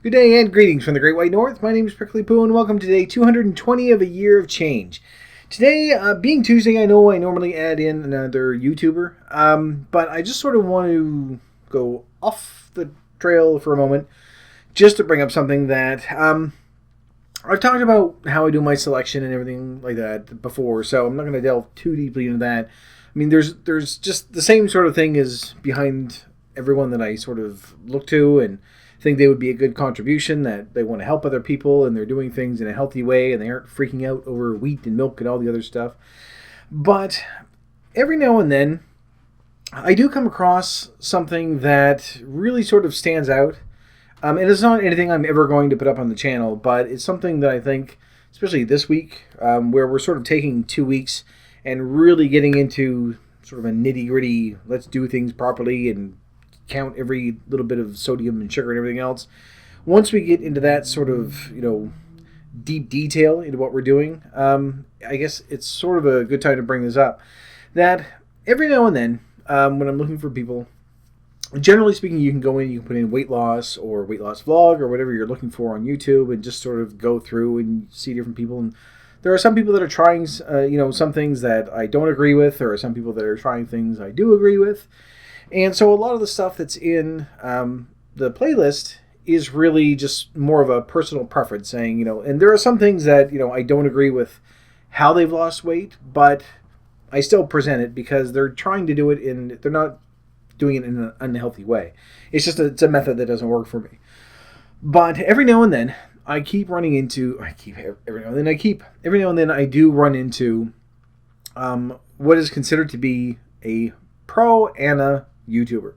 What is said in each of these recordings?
Good day and greetings from the Great White North. My name is Prickly Poo and welcome to day 220 of a year of change. Today, being Tuesday, I know I normally add in another YouTuber, but I just sort of want to go off the trail for a moment just to bring up something that I've talked about how I do my selection and everything like that before, so I'm not going to delve too deeply into that. I mean, there's just the same sort of thing is behind everyone that I sort of look to and think they would be a good contribution, that they want to help other people and they're doing things in a healthy way and they aren't freaking out over wheat and milk and all the other stuff. But every now and then, I do come across something that really sort of stands out. And it's not anything I'm ever going to put up on the channel, but it's something that I think, especially this week, where we're sort of taking 2 weeks and really getting into sort of a nitty-gritty, let's do things properly and count every little bit of sodium and sugar and everything else. Once we get into that sort of, deep detail into what we're doing, I guess it's sort of a good time to bring this up. That every now and then, when I'm looking for people, generally speaking, you can go in, you can put in weight loss or weight loss vlog or whatever you're looking for on YouTube and just sort of go through and see different people. And there are some people that are trying, some things that I don't agree with. There are some people that are trying things I do agree with. And so a lot of the stuff that's in the playlist is really just more of a personal preference, saying, and there are some things that, I don't agree with how they've lost weight, but I still present it because they're trying to do it they're not doing it in an unhealthy way. It's just it's a method that doesn't work for me. But every now and then I do run into what is considered to be a pro-Ana YouTuber.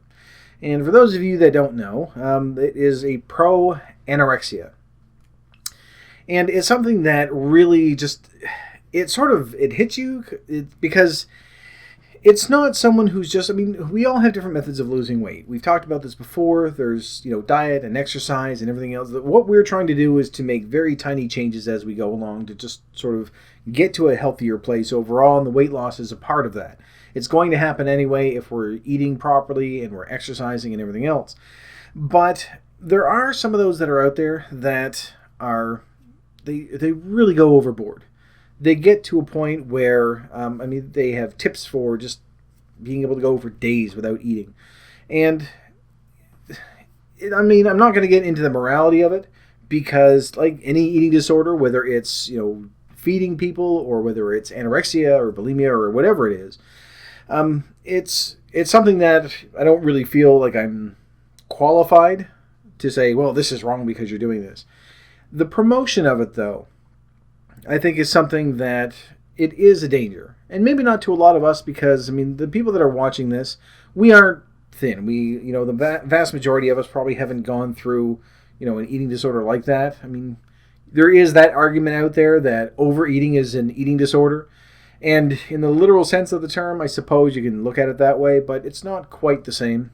And for those of you that don't know, it is a pro-anorexia. And it's something that really just, it hits you because it's not someone who's just, we all have different methods of losing weight. We've talked about this before. There's, diet and exercise and everything else. What we're trying to do is to make very tiny changes as we go along to just sort of get to a healthier place overall, and the weight loss is a part of that. It's going to happen anyway if we're eating properly and we're exercising and everything else. But there are some of those that are out there that are, they really go overboard. They get to a point where, they have tips for just being able to go for days without eating. And, I'm not going to get into the morality of it because, like any eating disorder, whether it's, feeding people or whether it's anorexia or bulimia or whatever it is, it's something that I don't really feel like I'm qualified to say, well, this is wrong because you're doing this. The promotion of it, though, I think is something that it is a danger. And maybe not to a lot of us because, the people that are watching this, we aren't thin. We, the vast majority of us probably haven't gone through, an eating disorder like that. There is that argument out there that overeating is an eating disorder. And in the literal sense of the term, I suppose you can look at it that way, but it's not quite the same.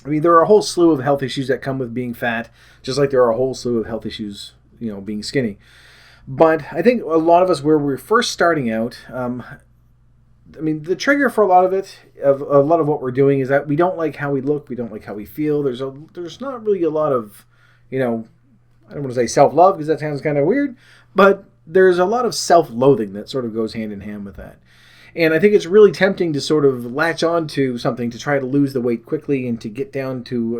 There are a whole slew of health issues that come with being fat, just like there are a whole slew of health issues, being skinny. But I think a lot of us, where we're first starting out, the trigger for a lot of what we're doing is that we don't like how we look, we don't like how we feel. There's not really a lot of, I don't want to say self-love because that sounds kind of weird, but there's a lot of self-loathing that sort of goes hand in hand with that. And I think it's really tempting to sort of latch on to something to try to lose the weight quickly and to get down to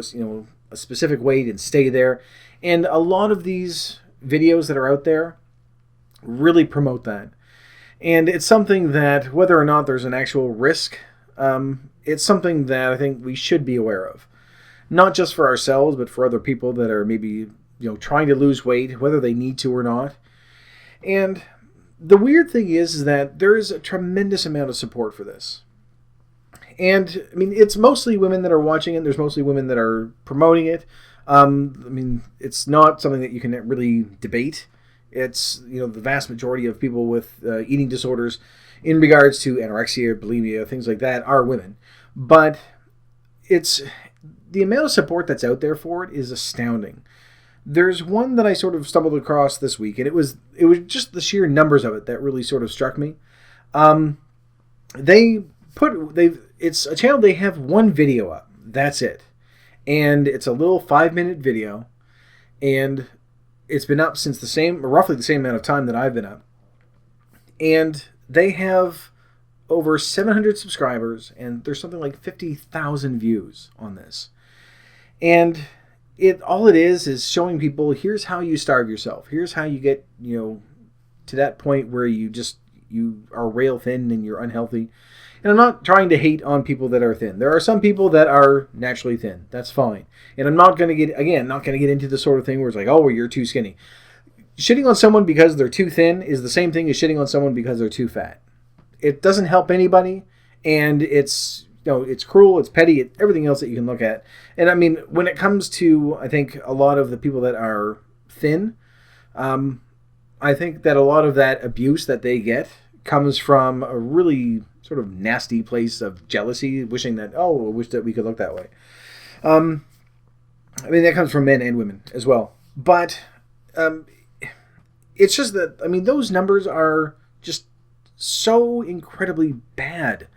a specific weight and stay there. And a lot of these videos that are out there really promote that. And it's something that, whether or not there's an actual risk, it's something that I think we should be aware of. Not just for ourselves, but for other people that are maybe, trying to lose weight, whether they need to or not. And the weird thing is that there is a tremendous amount of support for this. And, it's mostly women that are watching it. There's mostly women that are promoting it. It's not something that you can really debate. It's, the vast majority of people with eating disorders in regards to anorexia, bulimia, things like that are women. But it's the amount of support that's out there for it is astounding. There's one that I sort of stumbled across this week, and it was just the sheer numbers of it that really sort of struck me. It's a channel, they have one video up. That's it. And it's a little 5-minute video. and it's been up since roughly the same amount of time that I've been up. And they have over 700 subscribers, and there's something like 50,000 views on this. And all it is showing people, here's how you starve yourself. Here's how you get, to that point where you are rail thin and you're unhealthy. And I'm not trying to hate on people that are thin. There are some people that are naturally thin. That's fine. And I'm not going to get into the sort of thing where it's like, oh, well, you're too skinny. Shitting on someone because they're too thin is the same thing as shitting on someone because they're too fat. It doesn't help anybody, and it's cruel, it's petty, everything else that you can look at. And I mean, when it comes to, I think, a lot of the people that are thin, I think that a lot of that abuse that they get comes from a really sort of nasty place of jealousy, wishing that, I wish that we could look that way. I mean, that comes from men and women as well. But it's just that, I mean, those numbers are just so incredibly bad.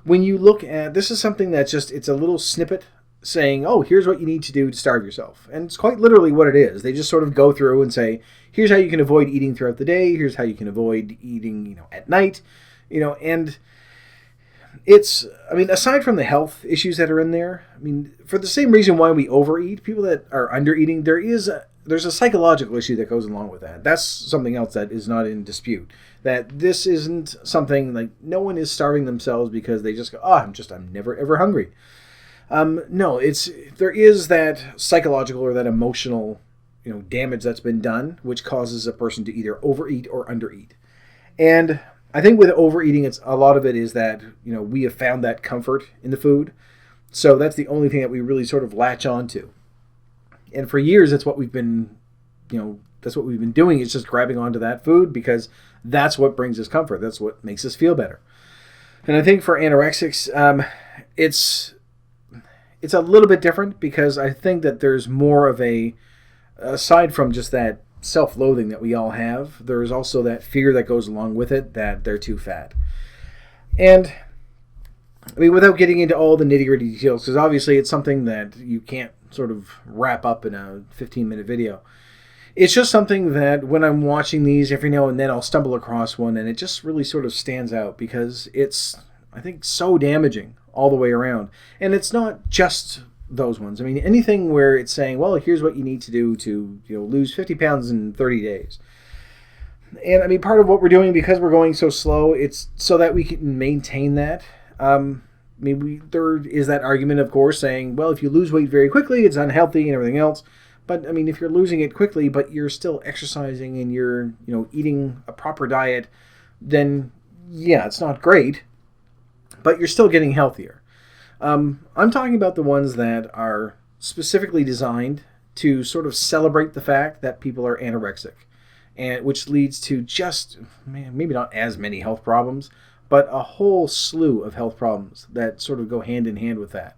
When you look at, this is something that's just, it's a little snippet saying, oh, here's what you need to do to starve yourself. And it's quite literally what it is. They just sort of go through and say, here's how you can avoid eating throughout the day. Here's how you can avoid eating, at night, and it's, I mean, aside from the health issues that are in there, I mean, for the same reason why we overeat, people that are undereating, there's a psychological issue that goes along with that. That's something else that is not in dispute. That this isn't something like, no one is starving themselves because they just go, I'm never ever hungry. No, there is that psychological or that emotional, damage that's been done, which causes a person to either overeat or undereat. And I think with overeating, a lot of it is that, we have found that comfort in the food. So that's the only thing that we really sort of latch on to. And for years, that's what we've been, doing, is just grabbing onto that food because that's what brings us comfort. That's what makes us feel better. And I think for anorexics, it's a little bit different because I think that there's more of aside from just that self-loathing that we all have, there's also that fear that goes along with it that they're too fat. And I mean, without getting into all the nitty-gritty details, because obviously it's something that you can't sort of wrap up in a 15-minute video. It's just something that when I'm watching these, every now and then I'll stumble across one, and it just really sort of stands out because it's, I think, so damaging all the way around. And it's not just those ones. I mean, anything where it's saying, well, here's what you need to do to lose 50 pounds in 30 days. And I mean, part of what we're doing, because we're going so slow, it's so that we can maintain that. There is that argument, of course, saying, well, if you lose weight very quickly, it's unhealthy and everything else. But I mean, if you're losing it quickly, but you're still exercising and you're, eating a proper diet, then yeah, it's not great, but you're still getting healthier. I'm talking about the ones that are specifically designed to sort of celebrate the fact that people are anorexic, and which leads to just, maybe not as many health problems, but a whole slew of health problems that sort of go hand in hand with that.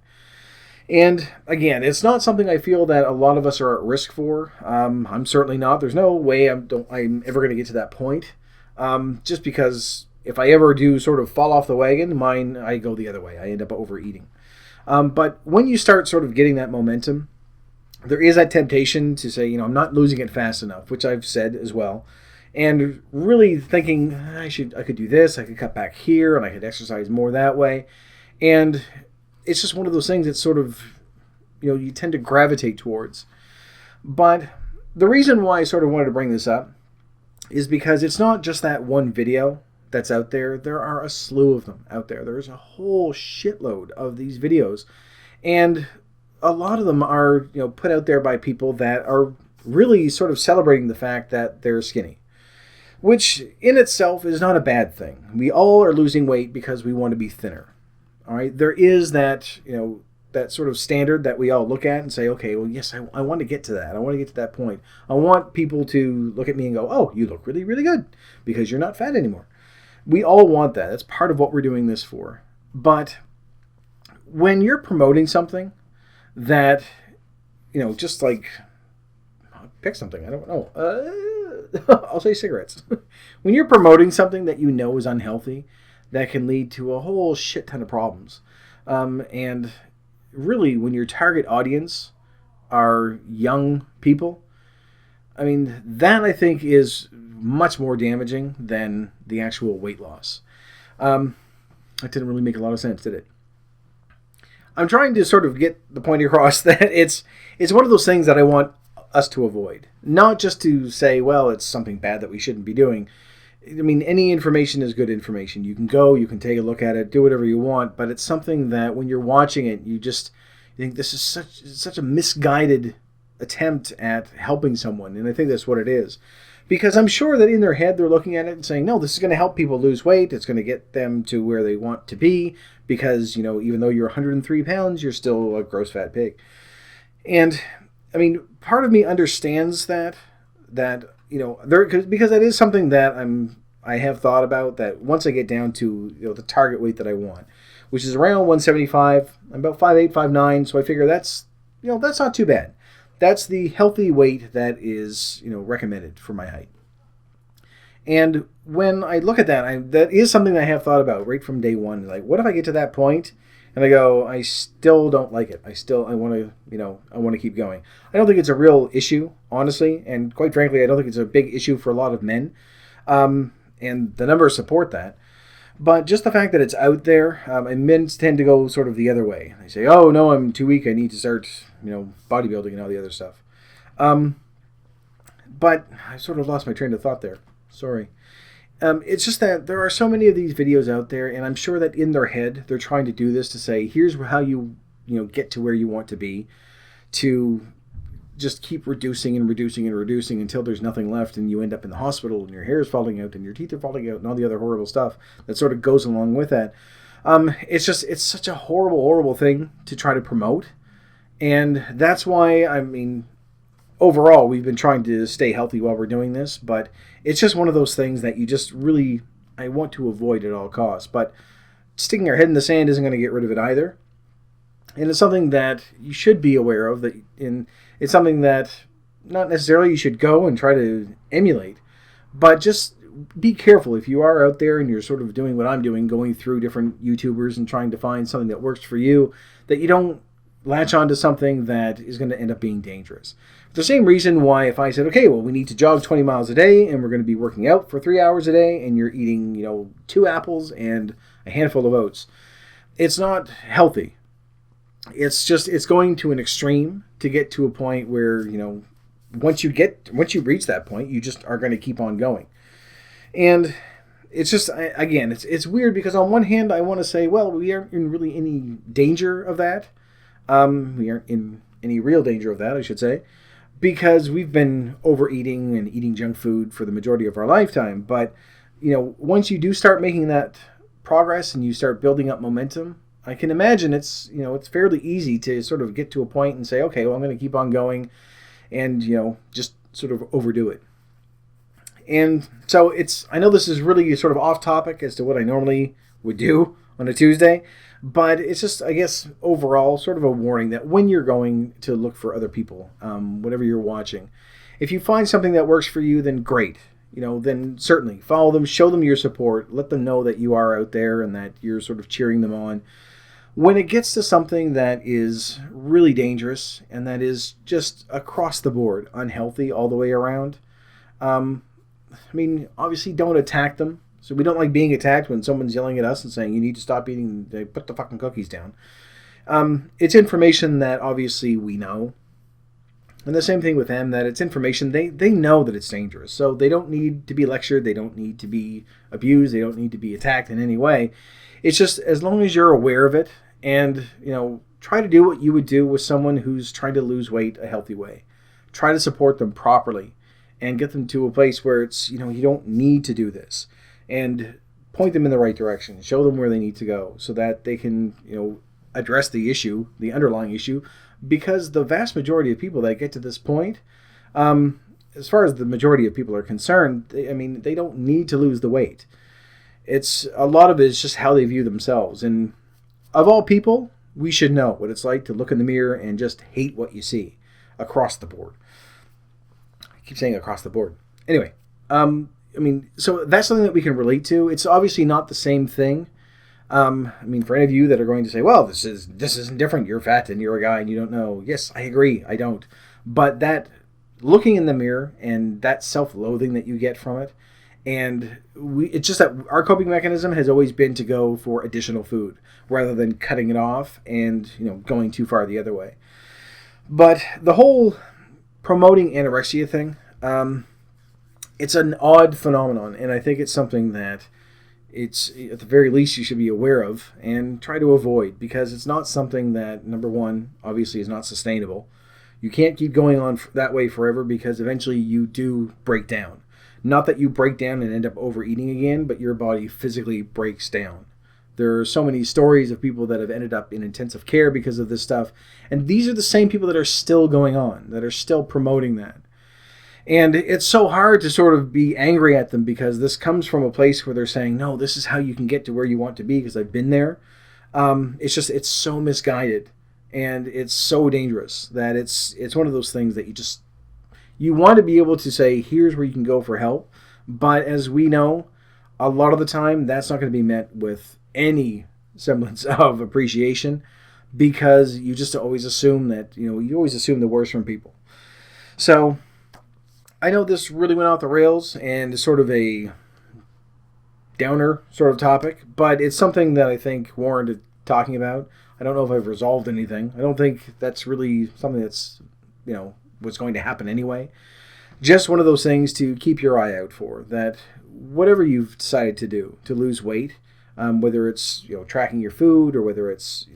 And again, it's not something I feel that a lot of us are at risk for. I'm certainly not. There's no way I'm ever going to get to that point. Just because if I ever do sort of fall off the wagon, I go the other way. I end up overeating. But when you start sort of getting that momentum, there is that temptation to say, I'm not losing it fast enough, which I've said as well. And really thinking, I could do this, I could cut back here, and I could exercise more that way. And it's just one of those things that sort of, you tend to gravitate towards. But the reason why I sort of wanted to bring this up is because it's not just that one video that's out there. There are a slew of them out there. There's a whole shitload of these videos. And a lot of them are, put out there by people that are really sort of celebrating the fact that they're skinny, which in itself is not a bad thing. We all are losing weight because we want to be thinner. All right, there is that, that sort of standard that we all look at and say, okay, well, yes, I want to get to that. I want to get to that point. I want people to look at me and go, oh, you look really, really good because you're not fat anymore. We all want that. That's part of what we're doing this for. But when you're promoting something that, just like, pick something, I don't know. I'll say cigarettes. When you're promoting something that is unhealthy, that can lead to a whole shit ton of problems. And really, when your target audience are young people, I mean, that I think is much more damaging than the actual weight loss. That didn't really make a lot of sense, did it? I'm trying to sort of get the point across that it's one of those things that I want us to avoid. Not just to say, well, it's something bad that we shouldn't be doing. I mean, any information is good information. You can go, you can take a look at it, do whatever you want, but it's something that when you're watching it, you think this is such a misguided attempt at helping someone, and I think that's what it is. Because I'm sure that in their head they're looking at it and saying, no, this is going to help people lose weight. It's going to get them to where they want to be because, even though you're 103 pounds, you're still a gross fat pig. And, I mean, part of me understands that because that is something that I have thought about, that once I get down to, the target weight that I want, which is around 175, I'm about 5'8", 5'9", so I figure that's not too bad. That's the healthy weight that is, recommended for my height. And when I look at that, that is something I have thought about right from day one. Like, what if I get to that point and I go, I still don't like it. I want to keep going. I don't think it's a real issue, honestly. And quite frankly, I don't think it's a big issue for a lot of men. And the numbers support that. But just the fact that it's out there, and men tend to go sort of the other way. They say, oh, no, I'm too weak. I need to start, bodybuilding and all the other stuff. But I sort of lost my train of thought there. Sorry. It's just that there are so many of these videos out there, and I'm sure that in their head, they're trying to do this to say, here's how you get to where you want to be, to just keep reducing and reducing and reducing until there's nothing left, and you end up in the hospital and your hair is falling out and your teeth are falling out and all the other horrible stuff that sort of goes along with that. It's such a horrible thing to try to promote, and that's why, overall we've been trying to stay healthy while we're doing this, but it's just one of those things that you just really, I want to avoid at all costs. But sticking our head in the sand isn't going to get rid of it either. And it's something that you should be aware of, it's something that not necessarily you should go and try to emulate, but just be careful if you are out there and you're sort of doing what I'm doing, going through different YouTubers and trying to find something that works for you, that you don't latch onto something that is going to end up being dangerous. For the same reason why if I said, okay, well, we need to jog 20 miles a day and we're going to be working out for 3 hours a day and you're eating, 2 apples and a handful of oats, it's not healthy. It's going to an extreme to get to a point where, once you reach that point, you just are going to keep on going. And it's just, again, it's weird because on one hand, I want to say, well, we aren't in really any danger of that. We aren't in any real danger of that, I should say, because we've been overeating and eating junk food for the majority of our lifetime. But, once you do start making that progress and you start building up momentum, I can imagine it's fairly easy to sort of get to a point and say, okay, well, I'm going to keep on going and, just sort of overdo it. And so I know this is really sort of off topic as to what I normally would do on a Tuesday, but it's just, I guess, overall sort of a warning that when you're going to look for other people, whatever you're watching, if you find something that works for you, then great. Then certainly follow them, show them your support, let them know that you are out there and that you're sort of cheering them on. When it gets to something that is really dangerous and that is just across the board unhealthy all the way around, obviously don't attack them. So we don't like being attacked when someone's yelling at us and saying, you need to stop eating, put the fucking cookies down. It's information that obviously we know. And the same thing with them, that it's information, they know that it's dangerous. So they don't need to be lectured, they don't need to be abused, they don't need to be attacked in any way. It's just as long as you're aware of it and, try to do what you would do with someone who's trying to lose weight a healthy way. Try to support them properly and get them to a place where it's, you don't need to do this. And point them in the right direction. Show them where they need to go so that they can, address the issue, the underlying issue. Because the vast majority of people that get to this point, as far as the majority of people are concerned, they don't need to lose the weight. It's a lot of it is just how they view themselves. And of all people, we should know what it's like to look in the mirror and just hate what you see across the board. I keep saying across the board. Anyway, so that's something that we can relate to. It's obviously not the same thing. For any of you that are going to say, well, this isn't different. You're fat and you're a guy and you don't know. Yes, I agree. I don't. But that looking in the mirror and that self-loathing that you get from it. And it's just that our coping mechanism has always been to go for additional food rather than cutting it off and going too far the other way. But the whole promoting anorexia thing, it's an odd phenomenon, and I think it's something that it's at the very least you should be aware of and try to avoid, because it's not something that, number one, obviously is not sustainable. You can't keep going on that way forever, because eventually you do break down. Not that you break down and end up overeating again, but your body physically breaks down. There are so many stories of people that have ended up in intensive care because of this stuff, and these are the same people that are still going on, that are still promoting that. And it's so hard to sort of be angry at them, because this comes from a place where they're saying, no, this is how you can get to where you want to be, because I've been there. It's so misguided, and it's so dangerous that it's one of those things that you want to be able to say, here's where you can go for help. But as we know, a lot of the time, that's not going to be met with any semblance of appreciation, because you just always assume that, you always assume the worst from people. So I know this really went off the rails and is sort of a downer sort of topic, but it's something that I think warranted talking about. I don't know if I've resolved anything. I don't think that's really something that's, was going to happen anyway. Just one of those things to keep your eye out for, that whatever you've decided to do to lose weight, whether it's, tracking your food, or whether it's,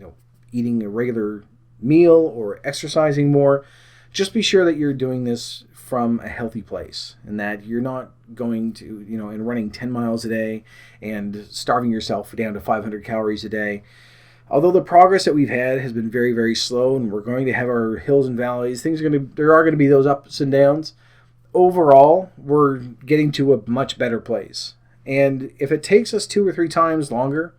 eating a regular meal or exercising more, just be sure that you're doing this from a healthy place, and that you're not going to, and running 10 miles a day and starving yourself down to 500 calories a day. Although the progress that we've had has been very, very slow, and we're going to have our hills and valleys, there are going to be those ups and downs. Overall, we're getting to a much better place. And if it takes us 2 or 3 times longer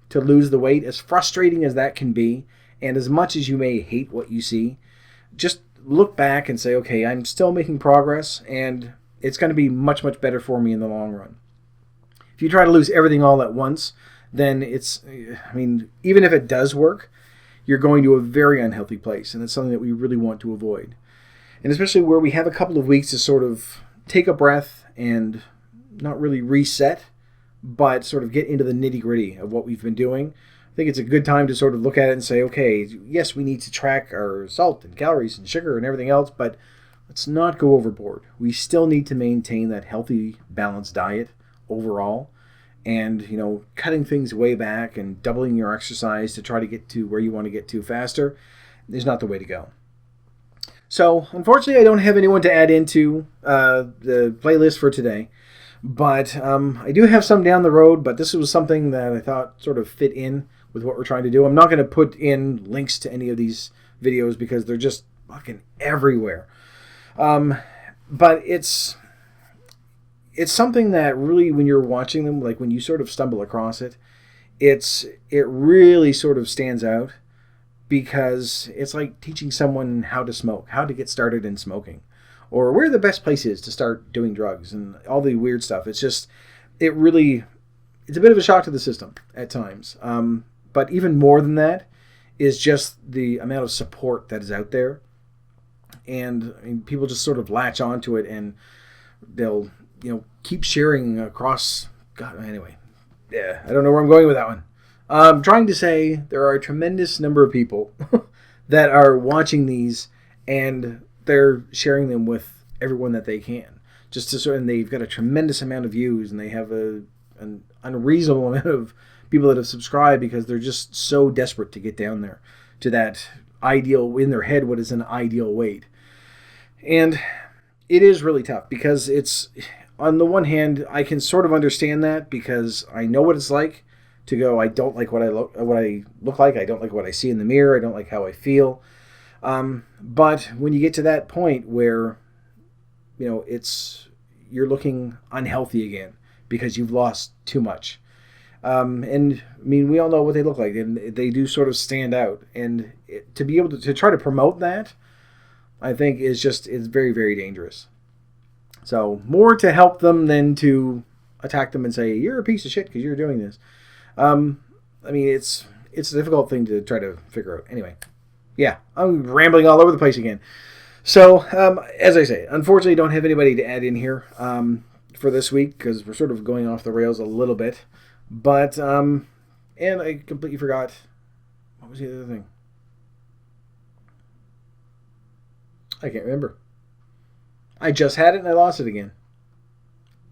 to lose the weight, as frustrating as that can be, and as much as you may hate what you see, just look back and say, okay, I'm still making progress, and it's going to be much, much better for me in the long run. If you try to lose everything all at once, then even if it does work, you're going to a very unhealthy place, and it's something that we really want to avoid. And especially where we have a couple of weeks to sort of take a breath and not really reset, but sort of get into the nitty-gritty of what we've been doing. I think it's a good time to sort of look at it and say, okay, yes, we need to track our salt and calories and sugar and everything else, but let's not go overboard. We still need to maintain that healthy, balanced diet overall. And, cutting things way back and doubling your exercise to try to get to where you want to get to faster is not the way to go. So, unfortunately, I don't have anyone to add into the playlist for today. But I do have some down the road, but this was something that I thought sort of fit in with what we're trying to do. I'm not going to put in links to any of these videos because they're just fucking everywhere. But it's something that really, when you're watching them, like when you sort of stumble across it, it really sort of stands out, because it's like teaching someone how to smoke, how to get started in smoking, or where the best place is to start doing drugs and all the weird stuff. It's a bit of a shock to the system at times. But even more than that is just the amount of support that is out there. And people just sort of latch onto it, and they'll, keep sharing across. God, anyway. Yeah, I don't know where I'm going with that one. I'm trying to say there are a tremendous number of people that are watching these, and they're sharing them with everyone that they can. And they've got a tremendous amount of views, and they have an unreasonable amount of people that have subscribed, because they're just so desperate to get down there to that ideal, in their head, what is an ideal weight. And it is really tough, because it's, on the one hand, I can sort of understand that, because I know what it's like to go, I don't like what I look like, I don't like what I see in the mirror, I don't like how I feel. But when you get to that point where, you're looking unhealthy again because you've lost too much. And we all know what they look like, and they do sort of stand out. And to be able to try to promote that, I think it's very, very dangerous. So more to help them than to attack them and say, you're a piece of shit because you're doing this. It's a difficult thing to try to figure out. Anyway, yeah, I'm rambling all over the place again. So, as I say, unfortunately, don't have anybody to add in here for this week because we're sort of going off the rails a little bit. But, and I completely forgot, what was the other thing? I can't remember. I just had it and I lost it again.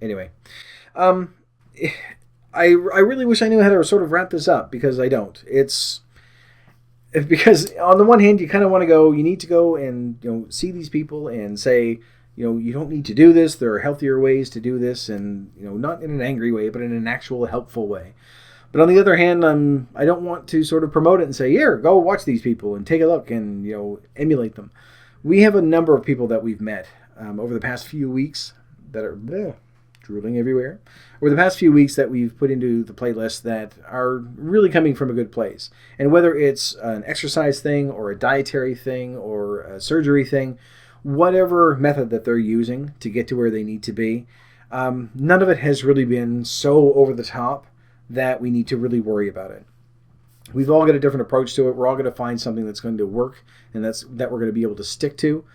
Anyway, I really wish I knew how to sort of wrap this up because I don't. It's because on the one hand, you kind of want to go, you need to go and see these people and say, you don't need to do this. There are healthier ways to do this, and not in an angry way, but in an actual helpful way. But on the other hand, I don't want to sort of promote it and say, here, go watch these people and take a look and emulate them. We have a number of people that we've met over the past few weeks that are drooling everywhere. Over the past few weeks that we've put into the playlist that are really coming from a good place. And whether it's an exercise thing or a dietary thing or a surgery thing, whatever method that they're using to get to where they need to be, none of it has really been so over the top that we need to really worry about it. We've all got a different approach to it. We're all going to find something that's going to work and that we're going to be able to stick to.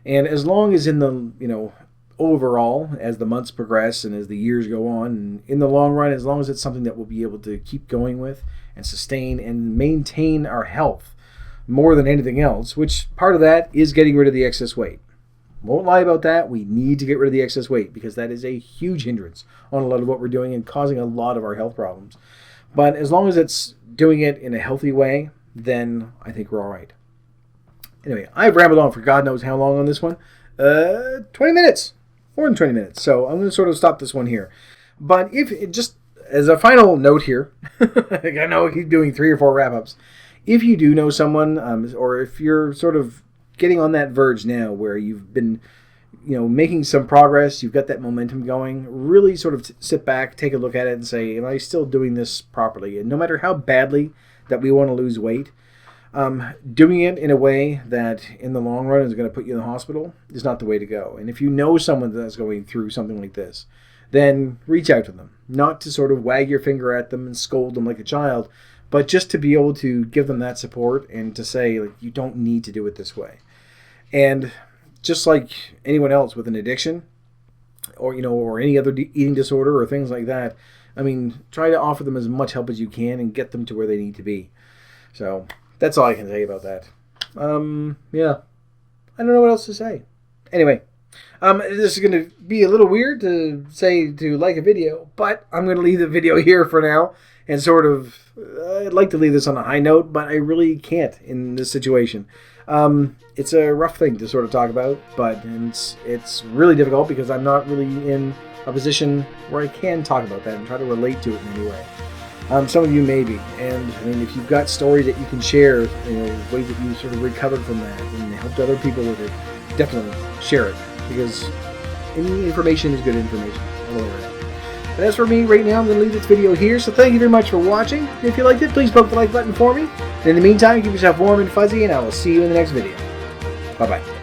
And as long as in the, overall, as the months progress and as the years go on, and in the long run, as long as it's something that we'll be able to keep going with and sustain and maintain our health more than anything else, which part of that is getting rid of the excess weight. Won't lie about that. We need to get rid of the excess weight because that is a huge hindrance on a lot of what we're doing and causing a lot of our health problems. But as long as it's doing it in a healthy way, then I think we're all right. Anyway, I've rambled on for God knows how long on this one. 20 minutes. More than 20 minutes. So I'm going to sort of stop this one here. But if just as a final note here, I know I keep doing 3 or 4 wrap-ups. If you do know someone, or if you're sort of getting on that verge now where you've been, making some progress, you've got that momentum going, really sort of sit back, take a look at it and say, am I still doing this properly? And no matter how badly that we want to lose weight, doing it in a way that in the long run is going to put you in the hospital is not the way to go. And if you know someone that's going through something like this, then reach out to them. Not to sort of wag your finger at them and scold them like a child, but just to be able to give them that support and to say, like, you don't need to do it this way. And just like anyone else with an addiction or, or any other eating disorder or things like that, try to offer them as much help as you can and get them to where they need to be. So that's all I can say about that. Yeah. I don't know what else to say. Anyway, this is going to be a little weird to say to like a video, but I'm going to leave the video here for now and sort of, I'd like to leave this on a high note, but I really can't in this situation. It's a rough thing to sort of talk about, but it's really difficult because I'm not really in a position where I can talk about that and try to relate to it in any way. Some of you may be, and if you've got stories that you can share, ways that you sort of recovered from that and helped other people with it, definitely share it because any information is good information. But as for me, right now, I'm going to leave this video here, so thank you very much for watching. If you liked it, please poke the like button for me. And in the meantime, keep yourself warm and fuzzy, and I will see you in the next video. Bye-bye.